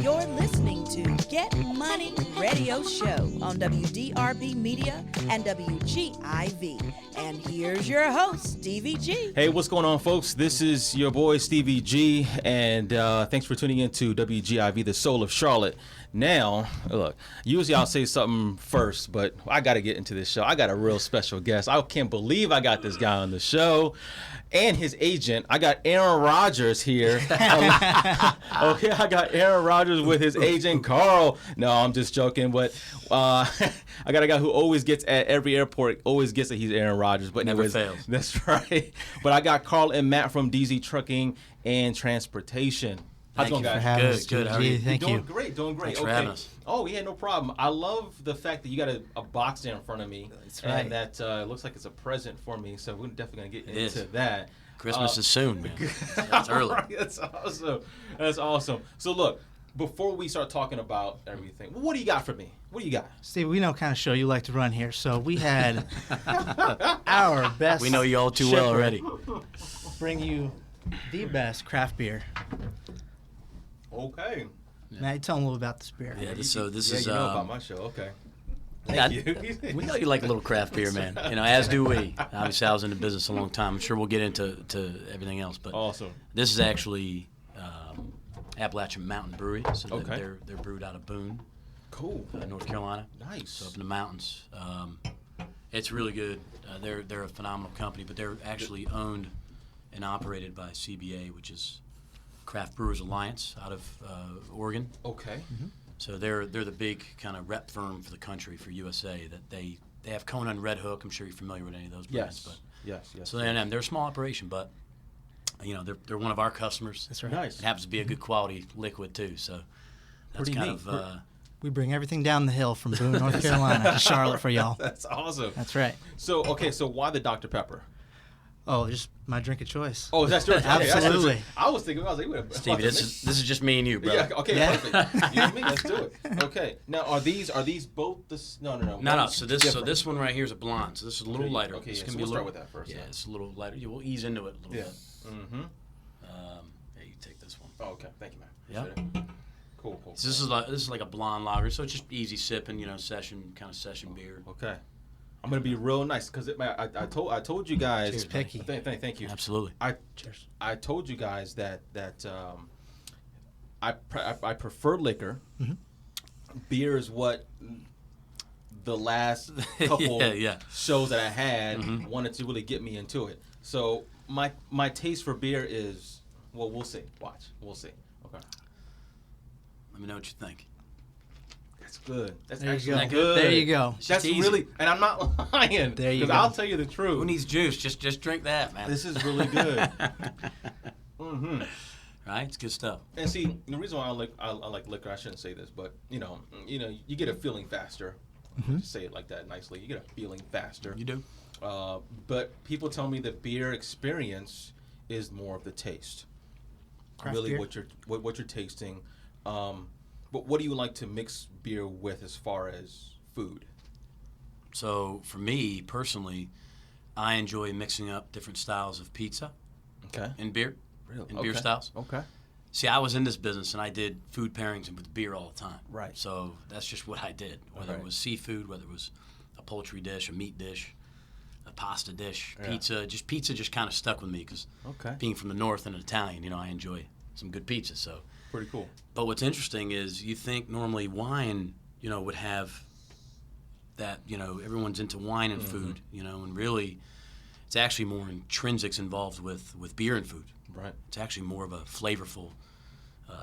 You're listening to Get Money Radio Show on WDRB Media and WGIV. And here's your host, Stevie G. Hey, what's going on, folks? This is your boy, Stevie G, and thanks for tuning in to WGIV, the soul of Charlotte. Now, look, usually I'll say something first, but I got to get into this show. I got a real special guest. I can't believe I got this guy on the show. And his agent. I got Aaron Rodgers here. Okay, I got Aaron Rodgers with his agent, Carl. No, I'm just joking, but I got a guy who always gets at every airport, always gets that he's Aaron Rodgers. But Never anyways, fails. That's right. But I got Carl and Matt from DZ Trucking and Transportation. How's it going, guys? Having us, Good. How are you? Thank Doing you. great, doing great. Thanks for having us. Oh, yeah, no problem. I love the fact that you got a box there in front of me. That's right. And that looks like it's a present for me, so we're definitely going to get It into is. that. Christmas is soon, man. That's early. Right, that's awesome. That's awesome. So, look, before we start talking about everything, what do you got for me? What do you got? Steve, we know what kind of show you like to run here, so we had our best. We know you all too well shipper already. Bring you the best craft beer. Okay. Matt, tell them a little about this beer. Yeah, this Yeah, is. you know about my show. Okay. yeah, Thank you. we know you like a little craft beer, man. You know, as do we. Obviously, I was in the business a long time. I'm sure we'll get into everything else, but Awesome. this is actually Appalachian Mountain Brewery. So Okay. they're brewed out of Boone, Cool. North Carolina. Nice. So up in the mountains. It's really good. They're a phenomenal company, but they're actually owned and operated by CBA, which is Craft Brewers Alliance out of Oregon. Okay. So they're the big kind of rep firm for the country, for USA. That they have Kona and Red Hook. I'm sure you're familiar with any of those brands. Yes. But Yes. so they're a small operation, but you know they're one of our customers. That's right. Nice. It happens to be a good quality liquid too. So that's Pretty kind neat. of We bring everything down the hill from Boone, North Carolina to Charlotte for y'all. That's awesome. That's right. So why the Dr. Pepper? Oh, just my drink of choice. Oh, that's yours. Okay, that's yours. Absolutely. I was thinking, wait, Stevie. This is just me and you, bro. Yeah. Okay. Yeah. Perfect. You and me. Let's do it. Okay. Now, are these both the? No. No. One's So different. this one right here is a blonde. So this is a little lighter. Okay. It's Yeah, gonna so be we'll a little, start with that first. Yeah, then. it's a little lighter. We'll ease into it a little Yeah. bit. Mm-hmm. Yeah, you take this one. Oh, okay. Thank you, man. Yeah. Appreciate it. Cool. So this is like a blonde lager, so it's just easy sipping, session beer. Okay. I'm gonna be real nice because I told you guys. Cheers, picky. Thank you. Absolutely. Cheers. I told you guys that I prefer liquor. Mm-hmm. Beer is what the last couple Yeah. shows that I had wanted to really get me into it. So my taste for beer is, well, we'll see. Watch, we'll see. Okay, Let me know what you think. that's good. That's There you actually go. good. There you go. That's easy. really, and I'm not lying. There you Because go. I'll tell you the truth. Who needs juice? Just drink that, man. This is really good. Mm-hmm. Right? It's good stuff. And see, the reason why I like liquor, I shouldn't say this, but you you get a feeling faster. Just say it like that nicely. You get a feeling faster. You do. But people tell me the beer experience is more of the taste. Craft really, beer? what you're tasting. But what do you like to mix beer with as far as food? So for me personally, I enjoy mixing up different styles of pizza Okay. and beer. Really? And beer styles. Okay. See, I was in this business and I did food pairings with beer all the time. Right. So that's just what I did. Whether Right. it was seafood, whether it was a poultry dish, a meat dish, a pasta dish, Yeah. pizza just kind of stuck with me because Okay. being from the north and an Italian, I enjoy some good pizza. So, Pretty cool. but what's interesting is you think normally wine, would have that, everyone's into wine and food, and really it's actually more intrinsics involved with beer and food. Right. It's actually more of a flavorful,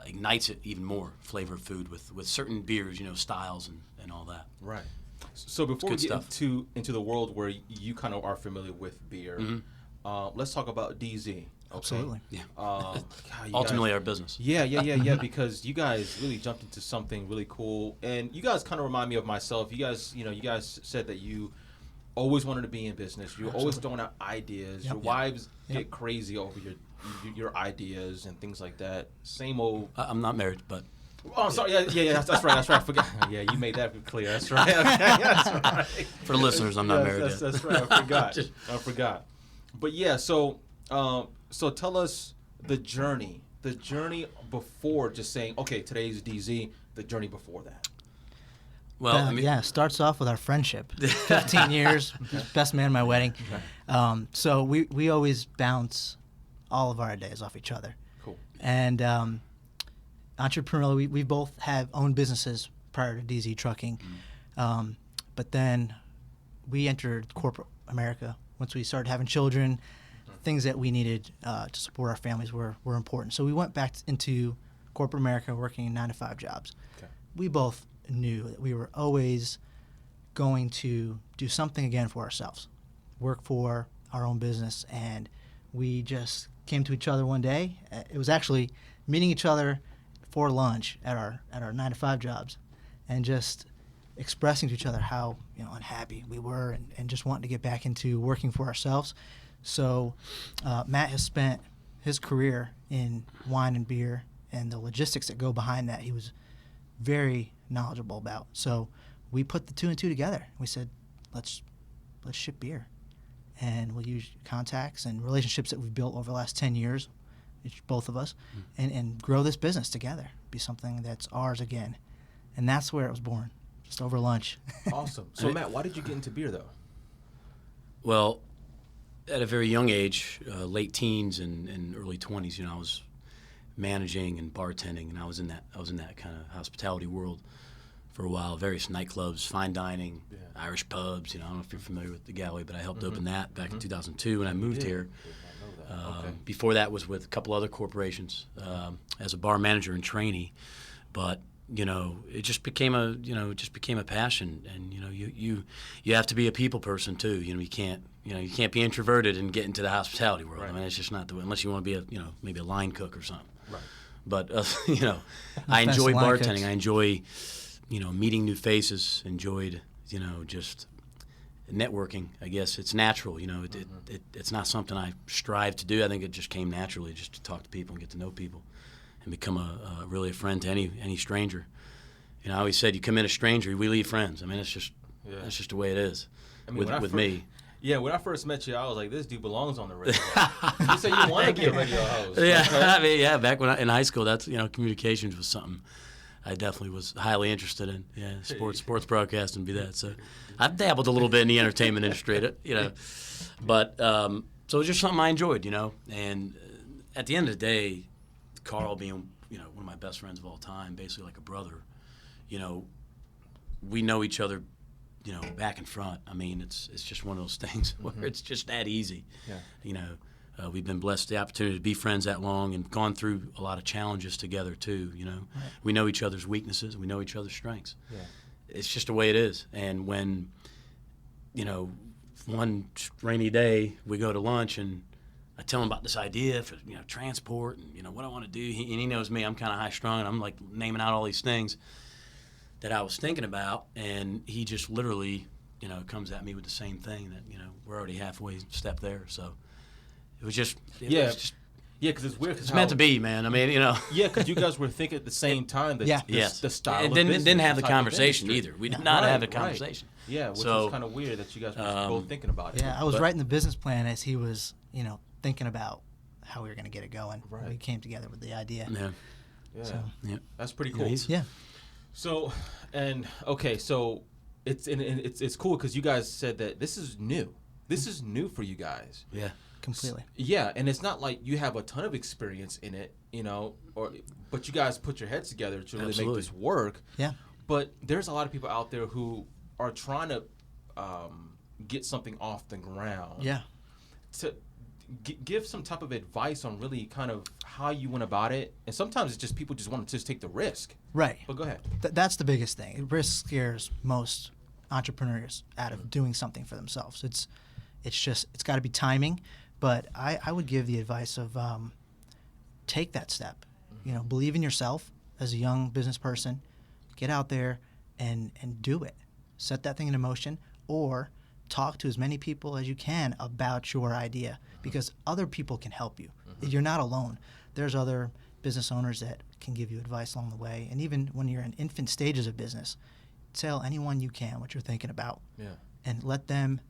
ignites it even more, flavor of food with certain beers, styles and all that. Right. So before we good get stuff. into the world where you kind of are familiar with beer, let's talk about DZ. Okay? Absolutely. Yeah. God, you Ultimately, guys- our business. Yeah. Because you guys really jumped into something really cool, and you guys kind of remind me of myself. You guys said that you always wanted to be in business. You're always throwing out ideas. Yep. Your wives Yep. get crazy over your ideas and things like that. Same old. I'm not married, but Oh, I'm sorry. Yeah. That's right. I forgot. Yeah, you made that clear. That's right. Okay, that's right. for the listeners, I'm not married yet. That's right. I forgot. But yeah, so tell us the journey the journey before just saying, okay, today's DZ, the journey before that? Well, I mean, yeah, it starts off with our friendship. 15 years, best man at my wedding. So we always bounce all of our ideas off each other. Cool. And entrepreneurially, we both have owned businesses prior to DZ Trucking. But then we entered corporate America. Once we started having children, things that we needed to support our families were important. So we went back into corporate America, working in 9-to-5 jobs. Okay. We both knew that we were always going to do something again for ourselves, work for our own business. And we just came to each other one day. It was actually meeting each other for lunch at our 9-to-5 jobs, and just expressing to each other how unhappy we were, and just wanting to get back into working for ourselves. So Matt has spent his career in wine and beer, and the logistics that go behind that he was very knowledgeable about. So we put the two and two together. We said, let's ship beer, and we'll use contacts and relationships that we've built over the last 10 years, both of us, and grow this business together, be something that's ours again. And that's where it was born, just over lunch. Awesome. So Matt, why did you get into beer though? Well, at a very young age, late teens and early 20s, I was managing and bartending, and I was in that kind of hospitality world for a while. Various nightclubs, fine dining, Irish pubs. I don't know if you're familiar with the Gallery, but I helped open that back in 2002 when I moved here. Before that was with a couple other corporations as a bar manager and trainee, but it just became a passion, and you have to be a people person too. You can't be introverted and get into the hospitality world. Right. I mean, it's just not the way, unless you want to be maybe a line cook or something. Right. But I enjoy bartending. Cooks. I enjoy meeting new faces. Enjoyed just networking. I guess it's natural. It's not something I strive to do. I think it just came naturally, just to talk to people and get to know people, and become really a friend to any stranger. I always said, you come in a stranger, we leave friends. I mean, that's just the way it is. I mean, with me. Yeah, when I first met you, I was like, this dude belongs on the radio. You said you want to be a radio host. Yeah, okay. Back when in high school, that's communications was something I definitely was highly interested in. Yeah, sports broadcasting, be that. So I've dabbled a little bit in the entertainment industry, but so it was just something I enjoyed, And at the end of the day, Carl being one of my best friends of all time, basically like a brother, we know each other, back and front. I mean, it's just one of those things where it's just that easy. Yeah. We've been blessed the opportunity to be friends that long and gone through a lot of challenges together too. Right. We know each other's weaknesses, we know each other's strengths. Yeah. It's just the way it is. And when one rainy day we go to lunch and I tell him about this idea for transport and what I want to do, and he knows me. I'm kind of high strung, and I'm like naming out all these things that I was thinking about, and he just literally comes at me with the same thing that we're already halfway step there. So it was just because it's weird. It's meant to be, man. I mean, Yeah, because you guys were thinking at the same time that the style. And didn't have the conversation either. We did not have a conversation. Right. Yeah, which is kind of weird that you guys were both thinking about it. Yeah, I was writing the business plan as he was, thinking about how we were going to get it going. Right. We came together with the idea. Yeah. So, that's pretty cool. Yeah. So, so it's cool because you guys said that this is new. This is new for you guys. Yeah. Completely. Yeah, and it's not like you have a ton of experience in it, but you guys put your heads together to really make this work. Yeah. But there's a lot of people out there who are trying to get something off the ground. Yeah. To give some type of advice on really kind of how you went about it. And sometimes it's just people just want to just take the risk. Right. But go ahead. That's the biggest thing. Risk scares most entrepreneurs out of doing something for themselves. It's got to be timing. But I would give the advice of take that step. Believe in yourself as a young business person. Get out there and do it. Set that thing into motion, or talk to as many people as you can about your idea, because other people can help you. You're not alone. There's other business owners that can give you advice along the way. And even when you're in infant stages of business, tell anyone you can what you're thinking about. Yeah. And let them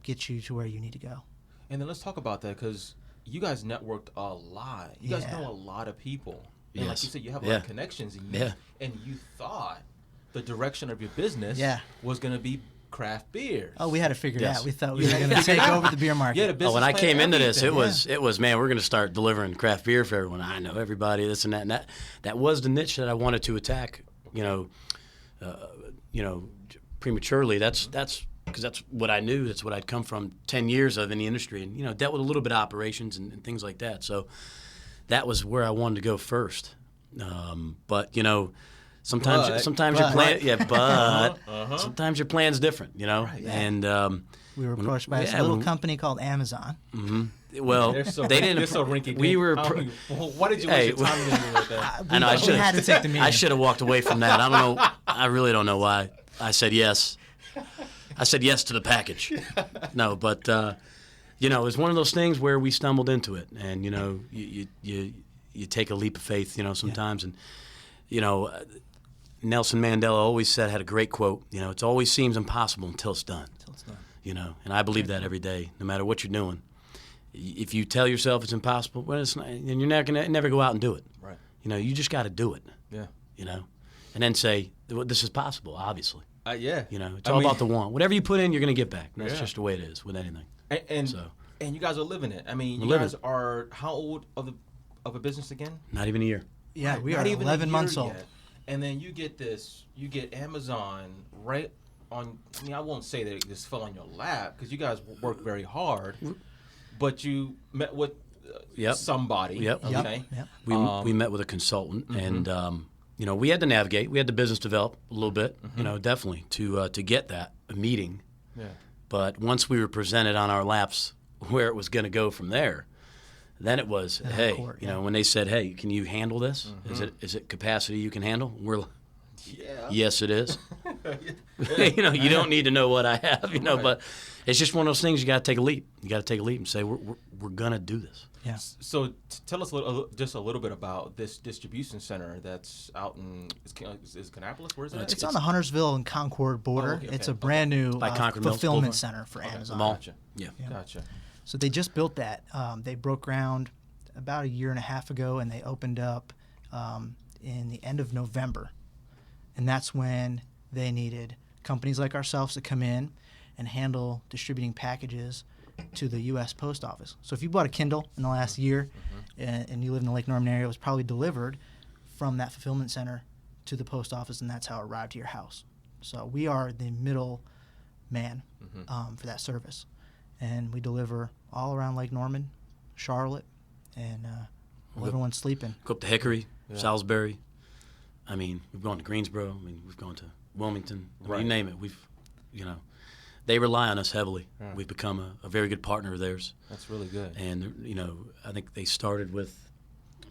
get you to where you need to go. And then let's talk about that, because you guys networked a lot. You guys Yeah. know a lot of people. And like Yes. you said, you have a lot of connections. And you thought the direction of your business was going to be craft beers. Oh, we had it figured Yes. out. We thought we were going to take over the beer market. Yeah, the business Oh, when I plan, came into this, everything. it was man, we're going to start delivering craft beer for everyone. I know everybody, this and that, that was the niche that I wanted to attack. Prematurely. That's because that's what I knew. That's what I'd come from 10 years of in the industry, and dealt with a little bit of operations and things like that. So that was where I wanted to go first. But sometimes your plan, sometimes your plan's different. And we were approached by a little company called Amazon. Well, They're so, they didn't. they're so rinky. We were. Why did you waste your time doing with that? I know. We had to take the meeting. I should have walked away from that. I don't know. I really don't know why. I said yes. I said yes to the package. No, but it was one of those things where we stumbled into it, and you take a leap of faith, sometimes, and Nelson Mandela always had a great quote. It always seems impossible until it's done. And I believe that every day, no matter what you're doing. If you tell yourself it's impossible, well, it's not, and you're not gonna never go out and do it. Right. You just got to do it. Yeah. And then say, well, this is possible. Obviously. Yeah. It's all about the want. Whatever you put in, you're gonna get back. That's just the way it is with anything. And you guys are living it. I mean, you We're guys are how old of a business again? Not even a year. Yeah, Right, we not are even a 11 year months old. yet. And then you get Amazon right on. I mean, I won't say that it just fell on your lap because you guys worked very hard, but you met with somebody. Yep. Okay. Yep. We met with a consultant, and we had to navigate. We had to business develop a little bit, definitely to get that meeting. Yeah. But once we were presented on our laps where it was going to go from there, then it was, hey, court, when they said, hey, can you handle this? Is it capacity you can handle? We're yes, it is. You don't need to know what I have, but it's just one of those things. You got to take a leap. You got to take a leap and say, we're going to do this. Yeah. So tell us just a little bit about this distribution center that's out in is Kannapolis? Where is it? It's on the Huntersville and Concord border. okay, It's okay. a brand new By Concord Mills fulfillment Boulevard. center for Amazon. Mall. Gotcha. Yeah. Gotcha. So they just built that. They broke ground about a year and a half ago, and they opened up in the end of November. And that's when they needed companies like ourselves to come in and handle distributing packages to the U.S. Post Office. So if you bought a Kindle in the last year and you live in the Lake Norman area, it was probably delivered from that fulfillment center to the post office, and that's how it arrived to your house. So we are the middle man for that service. And we deliver all around Lake Norman, Charlotte, and while everyone's sleeping. Go up to Hickory, Salisbury. I mean, we've gone to Greensboro. I mean, we've gone to Wilmington. I mean, you name it. They rely on us heavily. Right. We've become a very good partner of theirs. That's really good. And, I think they started with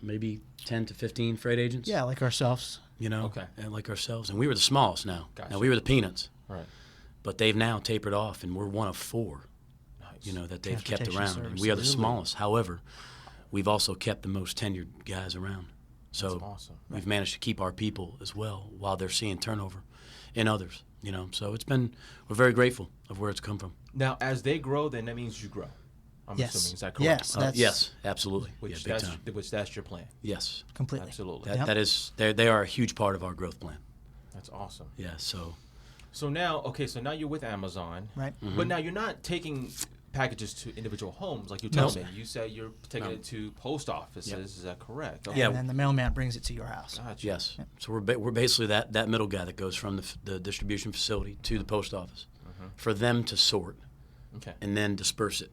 maybe 10 to 15 freight agents. Yeah, like ourselves. Okay. And like ourselves. And we were the smallest now. Gotcha. Now, we were the peanuts. Right. But they've now tapered off, and we're one of 4. Nice. That they've kept Transportation around. And service. we are the Really? smallest. However, we've also kept the most tenured guys around. So That's awesome. we've managed to keep our people as well while they're seeing turnover in others. So we're very grateful of where it's come from. Now, as they grow, then that means you grow. I'm Yes. assuming. Is that correct? Yes. That's Yes, absolutely. Which big time. that's your plan. Yes, completely. Absolutely. that, Yep. that is. They are a huge part of our growth plan. That's awesome. Yeah. So So now you're with Amazon. Right. But now you're not taking packages to individual homes like you told me. You said you're taking it to post offices. Yep. Is that correct? Yeah. And then the mailman brings it to your house. Gotcha. yes. So we're basically that middle guy that goes from the distribution facility to the post office for them to sort Okay. and then disperse it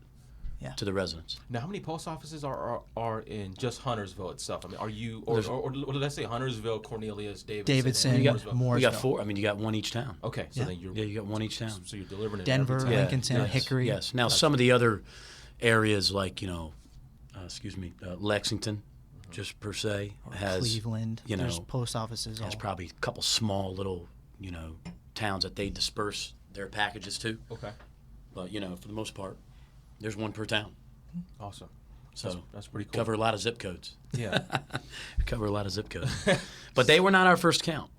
Yeah. to the residents. Now, how many post offices are in just Huntersville itself? I mean, are you or let's say Huntersville, Cornelius, Davidson, and Mooresville. Mooresville? You got 4. I mean, you got one each town. Okay, so Yeah. then you're You got one each town. so you're delivering it Denver, every time. Lincolnton, yes, Hickory. Yes. Now, some of the other areas like, Lexington, just per se, has Cleveland. There's post offices. has all. probably a couple small little, towns that they disperse their packages to. Okay, But, for the most part, there's one per town. awesome. So That's pretty we cool. cover a lot of zip codes. Yeah. We cover a lot of zip codes. But they were not our first count.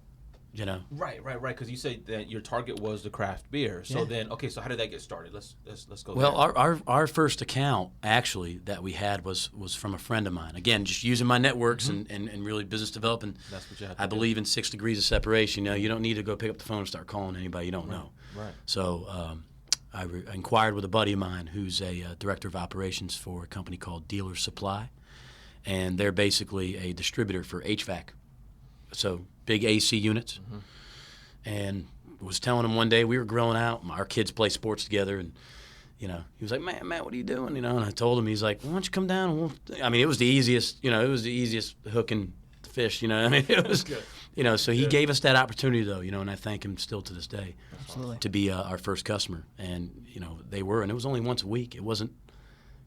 you know. Right. Because you said that your target was the craft beer. So Yeah. then, okay. So how did that get started? Let's go. Well, there. our first account actually that we had was from a friend of mine. Again, just using my networks and really business developing. That's what you had to I do. believe in 6 degrees of separation. You know, you don't need to go pick up the phone and start calling anybody you don't know. Right. So I inquired with a buddy of mine who's a director of operations for a company called Dealer Supply, and they're basically a distributor for HVAC, so big AC units. And was telling him one day we were grilling out. Our kids play sports together, and you know, he was like, "Man, Matt, what are you doing?" You know, and I told him, he's like, "Why don't you come down?" And I mean, it was the easiest. You know, it was the easiest hooking fish. You know, I mean, it was. You know, so he gave us that opportunity, though. You know, and I thank him still to this day. Absolutely. To be our first customer, and you know, they were, and it was only once a week. It wasn't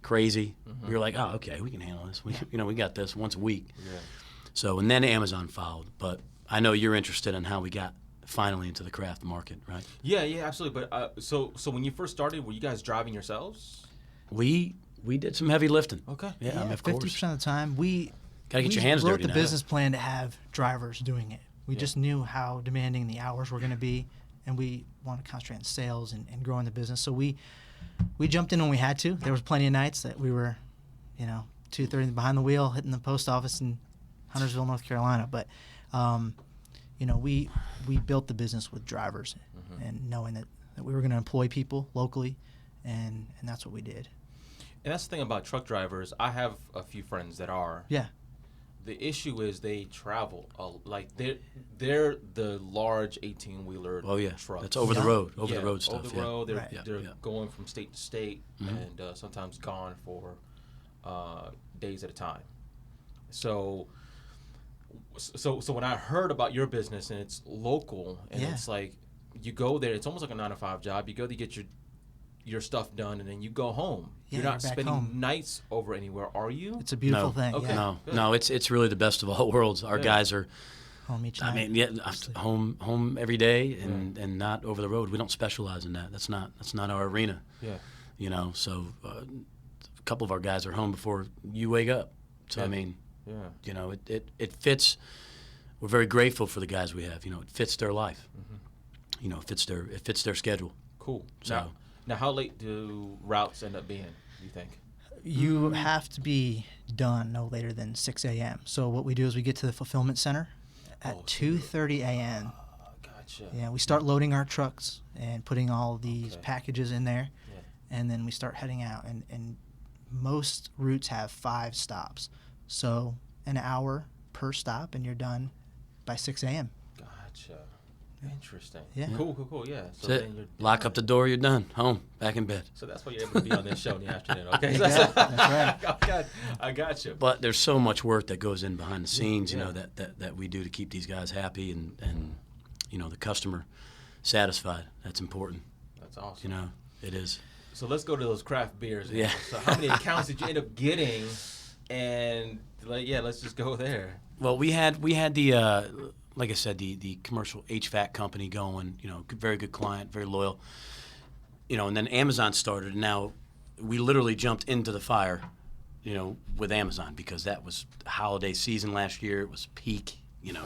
crazy. We were like, "Oh, okay, we can handle this. We got this once a week." Yeah. So, and then Amazon followed. But I know you're interested in how we got finally into the craft market, right? Yeah, absolutely. But so when you first started, were you guys driving yourselves? We did some heavy lifting. Okay. Yeah, I mean, of 50% course. of the time we Gotta get your hands wrote dirty the now. business plan to have drivers doing it. We just knew how demanding the hours were going to be, and we wanted to concentrate on sales and growing the business. So we jumped in when we had to. There was plenty of nights that we were, 2:30 behind the wheel, hitting the post office in Huntersville, North Carolina. But we built the business with drivers and knowing that we were going to employ people locally, and that's what we did. And that's the thing about truck drivers. I have a few friends that are. Yeah. The issue is they travel. Like they're the large 18-wheeler Oh yeah, trucks. that's over the road, over the road stuff. Over the yeah. road, they're Right. they're Yeah. going from state to state and sometimes gone for days at a time. So when I heard about your business and it's local and Yeah. it's like you go there, it's almost like a 9-to-5 job. You go to get your stuff done and then you go home. Yeah, You're not you're back spending home. nights over anywhere, are you? It's a beautiful No. thing. Okay. Yeah. No, Good. no, it's really the best of all worlds. Our Good. guys are, Home each I night. mean, yeah, home every day and not over the road. We don't specialize in that. That's not our arena. Yeah. You know, so a couple of our guys are home before you wake up. So I Yeah. mean, Yeah. you know, it fits. We're very grateful for the guys we have. You know, it fits their life. You know, it fits their schedule. Cool. So- Now, how late do routes end up being, do you think? You have to be done no later than 6 a.m. So what we do is we get to the fulfillment center at 2:30 a.m. Gotcha. Yeah, we start loading our trucks and putting all these Okay. packages in there, Yeah. and then we start heading out. And most routes have 5 stops, so an hour per stop, and you're done by 6 a.m. Gotcha. Interesting. Yeah. Cool. Yeah. So That's it. Lock up the door. You're done. Home. Back in bed. So that's why you're able to be on this show in the afternoon. Okay. Yeah, that's right. I got you. But there's so much work that goes in behind the scenes, you yeah. know, that we do to keep these guys happy and you know, the customer satisfied. That's important. That's awesome. You know, it is. So let's go to those craft beers. Yeah. So how many accounts did you end up getting? And let's just go there. Well, we had the like I said, the commercial HVAC company going. You know, very good client, very loyal. You know, and then Amazon started, and now we literally jumped into the fire. You know, with Amazon because that was holiday season last year. It was peak. You know,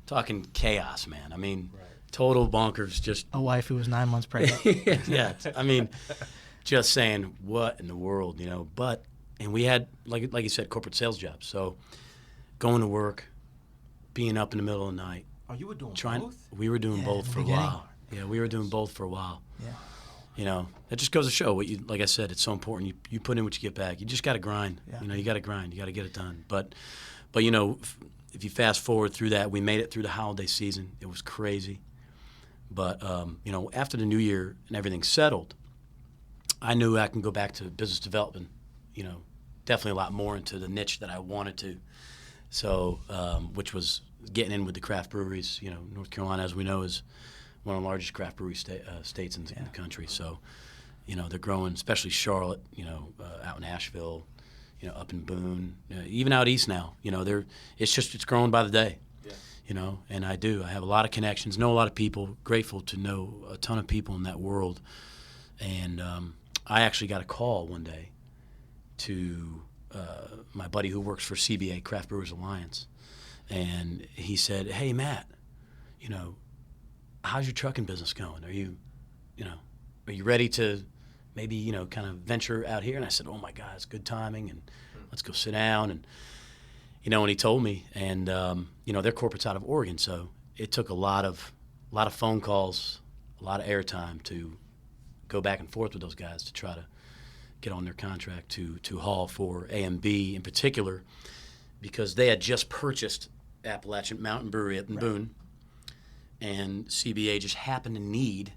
talking chaos, man. I mean, total bonkers. Just A wife who was 9 months pregnant. yeah. I mean, just saying, what in the world, you know? And we had, like you said, corporate sales jobs. So going to work, being up in the middle of the night, Oh, you were doing trying. both? We were doing Yeah, both in the for a beginning. while. Yeah, we were doing both for a while. Yeah. You know, it just goes to show what you, like I said, it's so important. You put in what you get back. You just got to grind. Yeah. You know, you got to grind. You got to get it done. But you know, if you fast forward through that, we made it through the holiday season. It was crazy. But you know, after the new year and everything settled, I knew I can go back to business development. You know, definitely a lot more into the niche that I wanted to. So, which was getting in with the craft breweries. You know, North Carolina, as we know, is one of the largest craft brewery states in the country. So, you know, they're growing, especially Charlotte, you know, out in Asheville, you know, up in Boone, even out east now. You know, it's growing by the day. Yeah. You know, and I have a lot of connections, know a lot of people, grateful to know a ton of people in that world. And I actually got a call one day to my buddy who works for CBA, Craft Brewers Alliance, and he said, "Hey, Matt, you know, how's your trucking business going? Are you ready to maybe, you know, kind of venture out here? And I said, oh my God, it's good timing, and let's go sit down. And, you know, when he told me, and, you know, their corporate's out of Oregon, so it took a lot of phone calls, a lot of airtime to go back and forth with those guys to try to get on their contract to haul for A&B in particular, because they had just purchased Appalachian Mountain Brewery up in Boone, and CBA just happened to need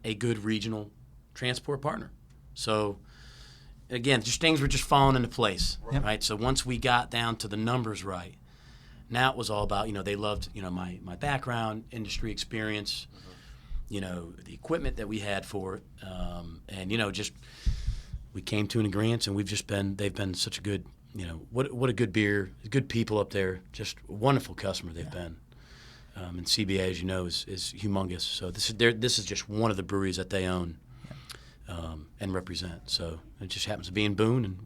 a good regional transport partner. So again, just things were just falling into place, right? So once we got down to the numbers right, now it was all about, you know, they loved, you know, my background, industry experience, you know, the equipment that we had for it, and, you know, just we came to an agreement, and they've been such a good, you know, what a good beer, good people up there, just a wonderful customer they've been. And CBA, as you know, is humongous. So this is just one of the breweries that they own and represent. So it just happens to be in Boone, and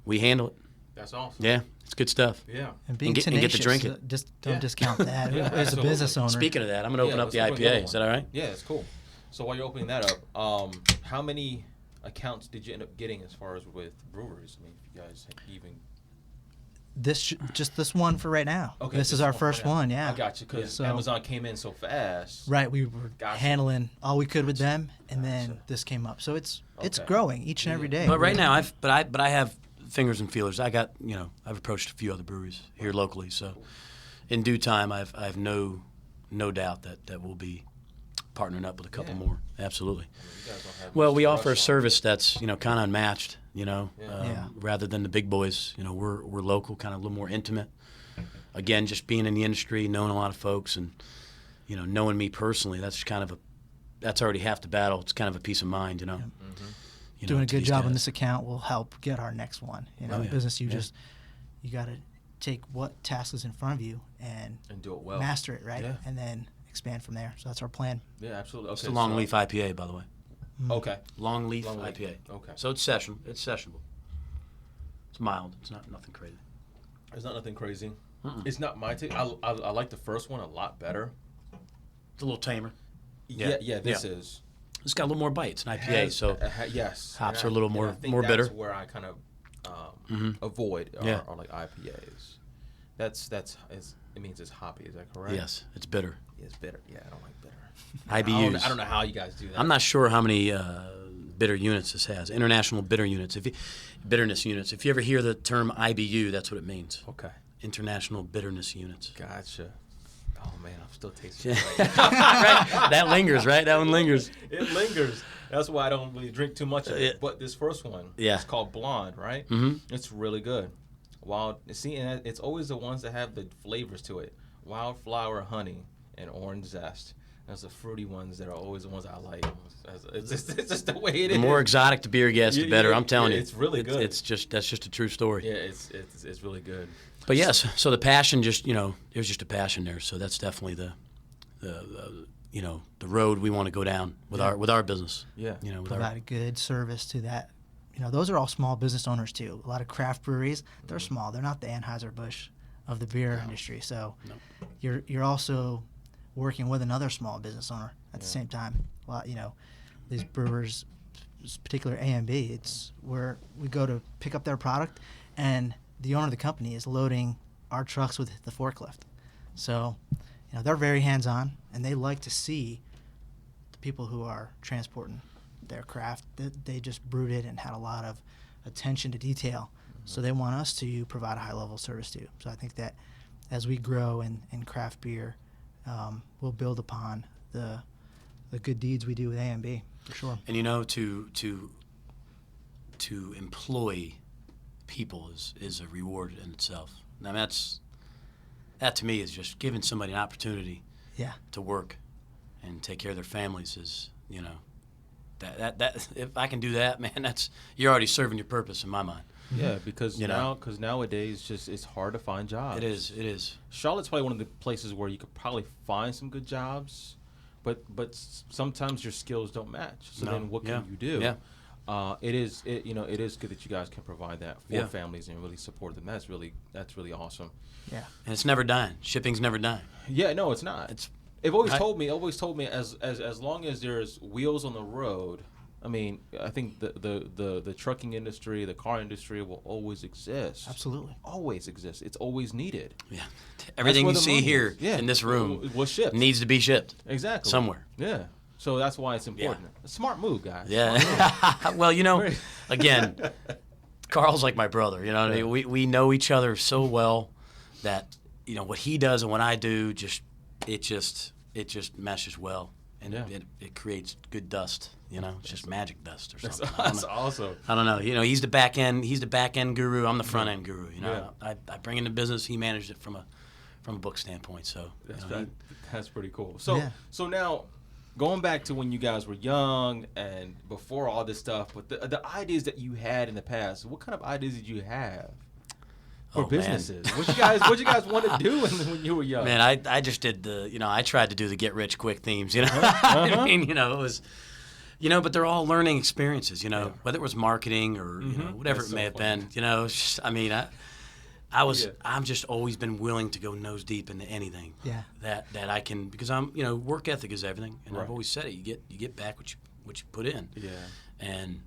we handle it. That's awesome. Yeah, it's good stuff. Yeah. And being And get to tenacious, drink it. just don't discount that. Yeah, As a absolutely. business owner, Speaking of that, I'm going to open up the let's open another IPA. Is that all right? Yeah, it's cool. So while you're opening that up, how many accounts did you end up getting as far as with breweries? I mean, if you guys even... just this one for right now. Okay, This is our first one, yeah. I got you, because So- Amazon came in so fast. Right, we were Gotcha. handling all we could with them, and Gotcha. then this came up. So it's Okay. growing each and every day. But right now, I have fingers and feelers. I've approached a few other breweries here locally. So in due time, I've no doubt that we'll be partnering up with a couple more. Absolutely. You guys don't have Well, much we to offer a rush on. service that's, you know, kind of unmatched, you know, Yeah. rather than the big boys. You know, we're local, kind of a little more intimate. Again, just being in the industry, knowing a lot of folks, and, you know, knowing me personally, that's already half the battle. It's kind of a peace of mind, you know. You know, Doing a to good these job on guys. this account will help get our next one. You know, Oh, in yeah. business, you Yeah. got to take what task is in front of you and do it well. master it, right? Yeah. And then expand from there. So that's our plan. Yeah, absolutely. Okay, It's a long leaf IPA, by the way. Okay. Long leaf Long leaf. IPA. Okay. So it's sessionable. It's mild. It's not nothing crazy. It's not nothing crazy. It's not my take. I like the first one a lot better. It's a little tamer. Yeah, this Yeah. is. It's got a little more bite. It's an IPA, so yes, hops And are a little and more- I think more that's bitter. where I kind of avoid Yeah. are like IPAs. It means it's hoppy. Is that correct? yes, it's bitter. It's bitter. Yeah, I don't like bitter. IBUs. I don't know how you guys do that. I'm not sure how many bitter units this has. International bitter units. Bitterness units. If you ever hear the term IBU, that's what it means. Okay. International bitterness units. Gotcha. Oh man, I'm still tasting it. Right? That lingers, right? That one lingers. It lingers. That's why I don't really drink too much of it. Yeah. But this first one, Yeah. it's called Blonde, right? Mhm. It's really good. And it's always the ones that have the flavors to it. Wildflower honey and orange zest. That's the fruity ones that are always the ones I like. It's just the way it is. The more exotic the beer gets, the better. I'm telling you, it's really good. That's just a true story. Yeah, it's really good. But yes, so the passion, just, you know, there's just a passion there. So that's definitely the you know, the road we want to go down with our business. Yeah. You know, with Provide a good service to that. You know, those are all small business owners too. A lot of craft breweries, they're small. They're not the Anheuser-Busch of the beer industry. So you're also working with another small business owner at the same time. Well, you know, these brewers, particular A&B, it's where we go to pick up their product, and the owner of the company is loading our trucks with the forklift. So, you know, they're very hands-on, and they like to see the people who are transporting their craft. They just brewed it and had a lot of attention to detail. So they want us to provide a high-level service to. So I think that as we grow in craft beer, we'll build upon the good deeds we do with A&B, for sure. And, you know, to employ people is a reward in itself. Now that to me is just giving somebody an opportunity Yeah. to work and take care of their families is, you know, that if I can do that, man, you're already serving your purpose in my mind. Yeah, because You know? nowadays just it's hard to find jobs. It is. Charlotte's probably one of the places where you could probably find some good jobs, but sometimes your skills don't match. So No, then what yeah, can you do? yeah. it is good that you guys can provide that for Yeah. families and really support them. That's really awesome. Yeah. And it's never dying. Shipping's never dying. Yeah, no, it's not. It's They've always told me as long as there's wheels on the road, I mean, I think the trucking industry, the car industry will always exist. Absolutely. Always exist. It's always needed. yeah. Everything where you the see money here is. Yeah. in this room was shipped. needs to be shipped Exactly. somewhere. Yeah. So that's why it's important. A smart move, guys. Yeah. Well, again, Carl's like my brother. You know, what I mean? we know each other so well that what he does and what I do it just meshes well, and Yeah. it creates good dust. It's just magic dust or something. That's awesome. I don't know. He's the back end. He's the back end guru. I'm the front end guru. Yeah. I bring in the business. He managed it from a book standpoint. So That's pretty cool. So Yeah. so now, going back to when you guys were young and before all this stuff, but the ideas that you had in the past, what kind of ideas did you have for man. businesses? What you guys want to do when you were young? Man, I just did I tried to do the get rich quick themes, Uh-huh. I mean, it was, but they're all learning experiences, whether it was marketing or, whatever That's it may so have funny. been, it's just, I mean, I've just always been willing to go nose deep into anything Yeah. that I can, because work ethic is everything. And Right. I've always said it, you get back what you put in. Yeah. And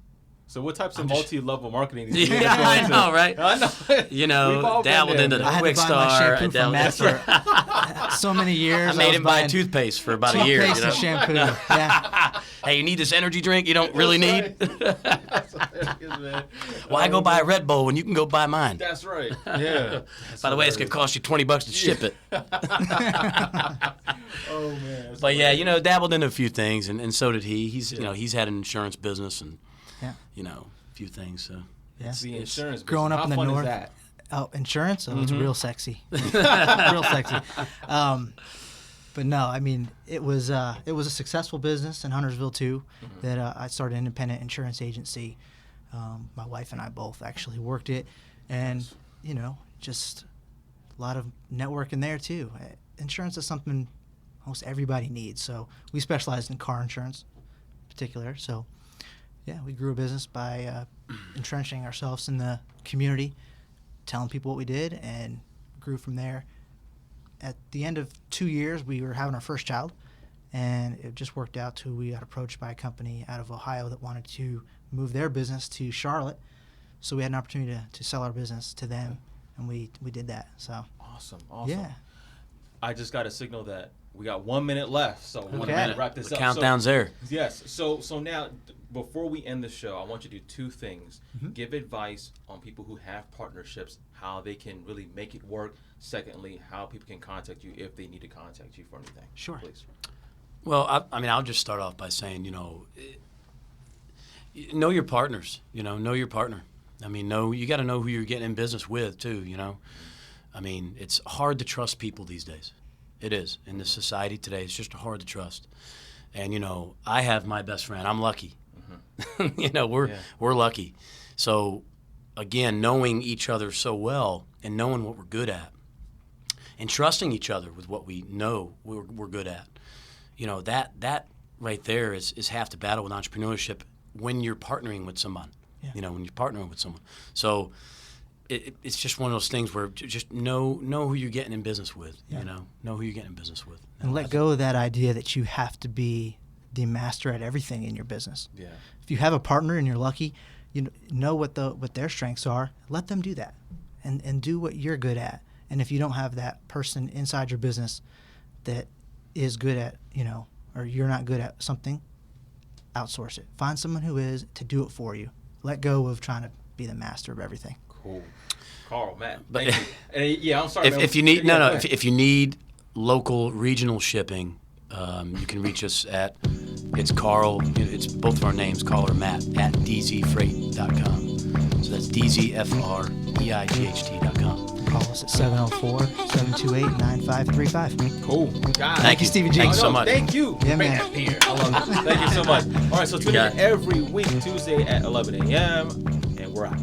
So what types of I'm just- multi-level marketing did you yeah, go I into? know, right? I know. We've all been Dabbled there, into man. the I had Quick to buy Star. my shampoo from dabbled- Matt for so many years. I made was him buy buying toothpaste for about a year. toothpaste and shampoo. Yeah. Hey, you need this energy drink you don't really need? That's hilarious, man. Why go buy a Red Bull when you can go buy mine? That's right. Yeah. By the way, it's going to cost you $20 to ship it. Oh man. That's But yeah, dabbled into a few things, and so did he. He's had an insurance business and, Yeah. a few things. So Yeah. the insurance. Growing business. up in the How fun north. Is that? Oh, insurance? Oh, it's real sexy. Real sexy. But no, I mean, it was a successful business in Huntersville too. That I started an independent insurance agency. My wife and I both actually worked it, and just a lot of networking there too. Insurance is something almost everybody needs. So we specialized in car insurance, in particular. So yeah, we grew a business by entrenching ourselves in the community, telling people what we did, and grew from there. At the end of 2 years, we were having our first child, and it just worked out to we got approached by a company out of Ohio that wanted to move their business to Charlotte. So we had an opportunity to sell our business to them, and we did that. So Awesome. yeah, I just got a signal that we got 1 minute left, so I want Okay. to wrap this the up. countdown's there. Yes. So now, before we end the show, I want you to do two things: Mm-hmm. give advice on people who have partnerships, how they can really make it work. Secondly, how people can contact you if they need to contact you for anything. Sure. Please. Well, I mean, I'll just start off by saying, know your partners. Know your partner. I mean, you got to know who you're getting in business with too. I mean, it's hard to trust people these days. It is in this society today. It's just hard to trust. And I have my best friend. I'm lucky. We're lucky. So, again, knowing each other so well and knowing what we're good at, and trusting each other with what we know we're good at. That right there is half the battle with entrepreneurship when you're partnering with someone. Yeah. When you're partnering with someone. So it's just one of those things where just know who you're getting in business with. Yeah. Know who you're getting in business with. and let go of that idea that you have to be the master at everything in your business. Yeah. If you have a partner and you're lucky, you know what their strengths are. Let them do that, and do what you're good at. And if you don't have that person inside your business that is good at, or you're not good at something, outsource it. Find someone who is to do it for you. Let go of trying to be the master of everything. Cool. Carl, Matt, But- thank you. And, yeah, I'm sorry. man. If you need Yeah, go ahead. if you need local regional shipping, you can reach us at it's Carl. It's both of our names, Carl or Matt at dzfreight.com. So that's dzfreight.com. Call us at 704-728-9535. Cool. God. Thank you, Stevie G. Thanks so No, much. Thank you. Yeah, Great man. to be here. I love it. Thank you so much. All right, so tune got in it. every week, Tuesday at 11 a.m., and we're out.